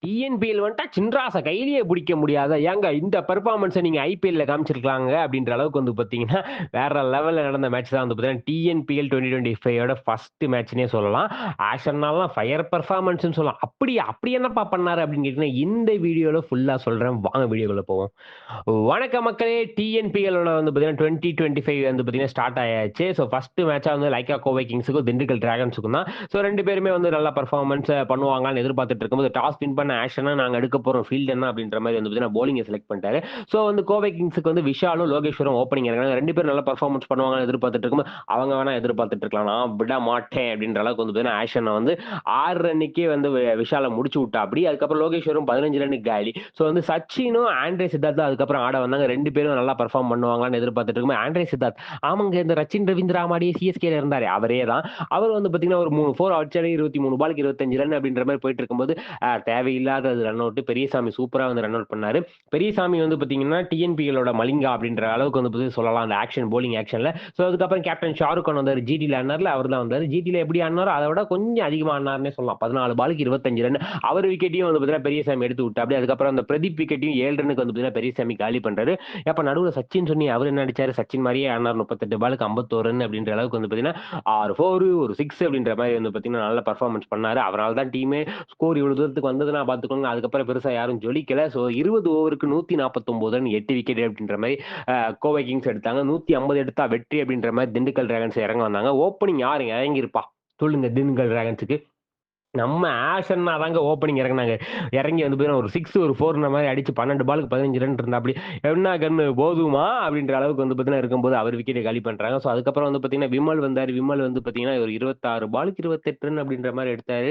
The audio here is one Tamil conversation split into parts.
டிஎன்பிஎல் வந்துட்டா சின்ராச கையிலேயே பிடிக்க முடியாத ஏங்க இந்த பெர்ஃபார்மன்ஸை நீங்க ஐபிஎல்ல காமிச்சிருக்கலாங்க அப்படின்ற அளவுக்கு வந்து பாத்தீங்கன்னா வேற லெவல்ல நடந்த மேட்ச் தான் வந்து பாத்தீங்கன்னா டிஎன்பிஎல் 2025 ஃபர்ஸ்ட் மேட்ச்னே சொல்லலாம். ஆஷர்னாலாம் ஃபயர் பெர்ஃபார்மன்ஸ் சொல்லலாம். அப்படி என்னப்பா பண்ணாரு அப்படின்னு கேட்டீங்கன்னா இந்த வீடியோல ஃபுல்லா சொல்றேன். வாங்க வீடியோக்குள்ள போவோம். வணக்க மக்களே, டிஎன்பிஎல் வந்து பாத்தீங்கன்னா 2025 வந்து பாத்தீங்கன்னா ஸ்டார்ட் ஆயாச்சு. ஸோ ஃபர்ஸ்ட் மேட்சா வந்து லைக்கா கோவை கிங்ஸுக்கும் திண்டுக்கல் டிராகன்ஸுக்கும் தான். ஸோ ரெண்டு பேருமே வந்து நல்ல பெர்ஃபார்மன்ஸ் பண்ணுவாங்கன்னு எதிர்பார்த்துட்டு இருக்கும்போது டாஸ் வின் பண்ண ஆக்ஷனா நாங்க எடுக்க போறோம் ஃபீல்ட் என்ன அப்படின்ற மாதிரி வந்து பாத்தீங்கன்னா போலிங்கை செலக்ட் பண்ணிட்டாரு. ஸோ வந்து கோவை கிங்ஸுக்கு வந்து விஷாலும் லோகேஸ்வரும் ஓப்பனிங் இறங்கினாங்க. ரெண்டு பேரும் நல்ல பெர்ஃபார்மன்ஸ் பண்ணுவாங்கன்னு எதிர்பார்த்துட்டு இருக்கும்போது அவங்க வேணா எதிர்பார்த்துட்டு இருக்கலாம், நான் விட மாட்டேன் அப்படின்ற அளவுக்கு வந்து பாத்தீங்கன்னா ஆக்ஷனை வந்து 6 ரன்னுக்கே வந்து விஷாலை முடிச்சு விட்டா. அப்படி அதுக்கப்புறம் லோகேஸ்வரும் 15 ரன்னுக்கு காலி. ஸோ வந்து சச்சினும் ஆண்ட்ரே சித்தார்த்தும் அதுக்கப்புறம் ஆட வந்தாங்க. ரெண்டு பேரும் நல்லா பெர்ஃபார்ம் பண்ணுவாங்களான்னு எதிர்பார்த்துட்டு இருக்கும்போது ஆண்ட்ரே சித்தார்த் ஆமாங்க இந்த ரச்சின் ரவீந்திரா மாடியே சிஎஸ்கேல இருந்தாரு அவரே தான். அவர் வந்து பாத்தீங்கன்னா ஒரு 3 4 அடிச்சாலே 23 பாலுக்கு 25 ரன் அப்படின்ற மாதிரி போயிட்டு இருக்கும்போது தேவையில்லாத ரன் அவுட். பெரியசாமி சூப்பரா வந்து ரன் அவுட் பண்ணாரு. பெரியசாமி வந்து பாத்தீங்கன்னா டிஎன்பிஎலோட மலிங்கா அப்படின்ற அளவுக்கு வந்து சொல்லலாம் அந்த ஆக்ஷன் போலிங் ஆக்ஷன்ல. ஸோ அதுக்கப்புறம் கேப்டன் ஷாருக் கான் வந்தாரு. ஜிடில ஆடினார்ல, அவர் தான் வந்தாரு. ஜிடில எப்படி ஆடினாரோ அதை விட கொஞ்சம் அதிகமா ஆடினார்னே சொல்லலாம். 14 பாலுக்கு 25 ரன். அவர் விக்கெட்டையும் வந்து பாத்தீங்கன்னா பெரியசாமி எடுத்து விட்டு அப்படி அதுக்கப்புறம் அந்த பிரதீப் விக்கெட்டையும் 7 ரன்னுக்கு வந்து பாத்தீங்கன்னா பெரியசாமி காலி பண்றாரு. அப்ப நடுவுல சச்சின் சொன்னி அவர் என்ன அடிச்சாரு, சச்சின் மாதிரியே ஆடினார். 38 பாலுக்கு 51 ரன் அப்படின்ற அளவுக்கு வந்து பாத்தீங்கன்னா 6 4 ஒரு 6 அப்படின்ற மாதிரி வந்து பாத்தீங்கன்னா நல்ல பெர்ஃபார்மன்ஸ் பண்ணாரு. அவரால் தான் டீமே ஸ்கோர் இவ்வளவு தூரத்துக்கு வந்ததுன்னா பாத்துக்கோங்க. அதுக்கப்புறம் பெருசா யாரும் ஜொலிக்கல. ஸோ 20 ஓவருக்கு 149 ரன் 8 விக்கெட் அப்படின்ற மாதிரி கோவை கிங்ஸ் எடுத்தாங்க. 150 எடுத்தா வெற்றி அப்படின்ற மாதிரி திண்டுக்கல் டிராகன்ஸ் இறங்க வந்தாங்க. ஓப்பனிங் யாரு இறங்கியிருப்பா சொல்லுங்க திண்டுக்கல் டிராகன்ஸுக்கு? நம்ம ஆஷன்னா தாங்க ஓப்பனிங் இறங்குனாங்க. இறங்கி வந்து பார்த்தீங்கன்னா ஒரு 6 ஒரு 4 மாதிரி அடிச்சு 12 பாலுக்கு 15 ரன் இருந்தாப்டி. என்ன கன்னு போதுமா? அப்படின்ற அளவுக்கு வந்து பார்த்தீங்கன்னா இருக்கும்போது அவர் விக்கெட்ட காலி பண்றாங்க. ஸோ அதுக்கப்புறம் வந்து பார்த்தீங்கன்னா விமல் வந்தாரு. விமல் வந்து பார்த்தீங்கன்னா ஒரு 26 பாலுக்கு 28 ரன் அப்படின்ற மாரி எடுத்தாரு.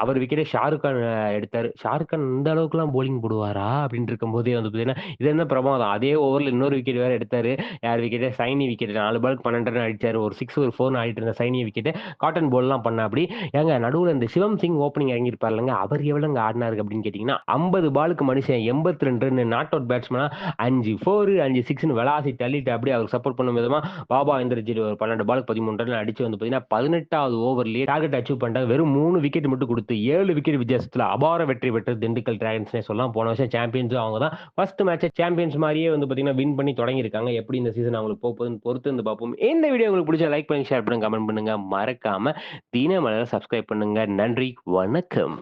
அவர் விக்கெட்ட ஷாருக் கான் எடுத்தாரு. ஷாருக் கான் இந்த அளவுக்குலாம் போலிங் போடுவாரா? அப்படின்னு இருக்கும்போதே வந்து பார்த்தீங்கன்னா, இது என்ன பிரமாதம். அதே ஓவர்ல இன்னொரு விக்கெட் வேற எடுத்தாரு. யார் விக்கெட்? சைனி விக்கெட் 4 பாலுக்கு 12 ரன் அடிச்சாரு. ஒரு 6 ஒரு 4 ஆடிட்டு இருந்த சைனி விக்கெட் காட்டன் போல்லாம் பண்ணாப்டி. ஏங்க நடுவுல இந்த சிவம் சிங் ஓப்பனிங் இறங்கியிருப்பாருல்லங்க, அவர் எவ்வளவுங்க ஆடினாரு அப்படின்னு கேட்டீங்கன்னா 50 பாலுக்கு மனுஷன் 82 ரன் நாட் அவுட் பேட்ஸ்மேனா 5 4 5 6ன்னு விளாசி தள்ளிட்டு அப்படியே அவருக்கு சப்போர்ட் பண்ணும் விதமா பாபா இந்திரஜித் ஒரு 12 பாலுக்கு 13 ரன் அடிச்சு வந்து பாத்தீங்கன்னா 18வது ஓவர்லயே டார்கெட் அச்சீவ் பண்ணிட்டாங்க. வெறும் 3 விக்கெட் மட்டும் கொடுத்து 7 விக்கெட் வித்தியாசத்துல அபார வெற்றி பெற்ற திண்டுக்கல் டிராகன்ஸ்னே சொல்லலாம். போன வருஷம் சாம்பியன்ஸும் அவங்க தான். ஃபர்ஸ்ட் மேட்ச் சாம்பியன்ஸ் மாதிரியே வந்து பாத்தீங்கன்னா வின் பண்ணி தொடங்கி இருக்காங்க. எப்படி இந்த சீசன் அவங்களுக்கு போகுதுன்னு பொறுத்து வந்து பார்ப்போம். இந்த வீடியோ உங்களுக்கு பிடிச்சா லைக் பண்ணுங்க, ஷேர் பண்ணுங்க, கமெண்ட் பண்ணுங்க. மறக்காம தினமலரை சப்ஸ்கிரைப் பண்ணுங்க. நன்றி, வணக்கம்.